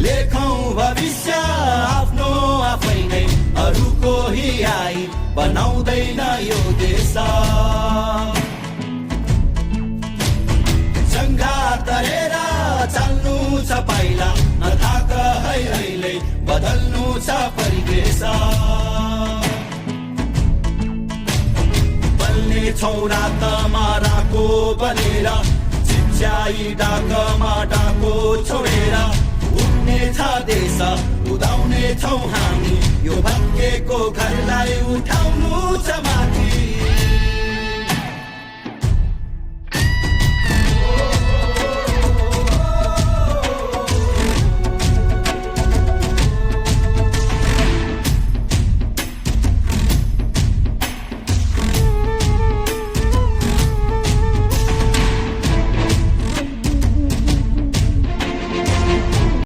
लेखौं भविष्य आफ्नो आफै नै अरूको हियाई बनाउँदैन यो देश जङ्गा तरेर चाल्नु छ पाइला नथाक है अहिले बदल्नु छ परिवेश बल्ने छौ रातमा राको बनेर चिच्याई डाकमा डाको छोडेर उड्ने छ देश उदाउने छौ हामी यो भत्केको घरलाई उठा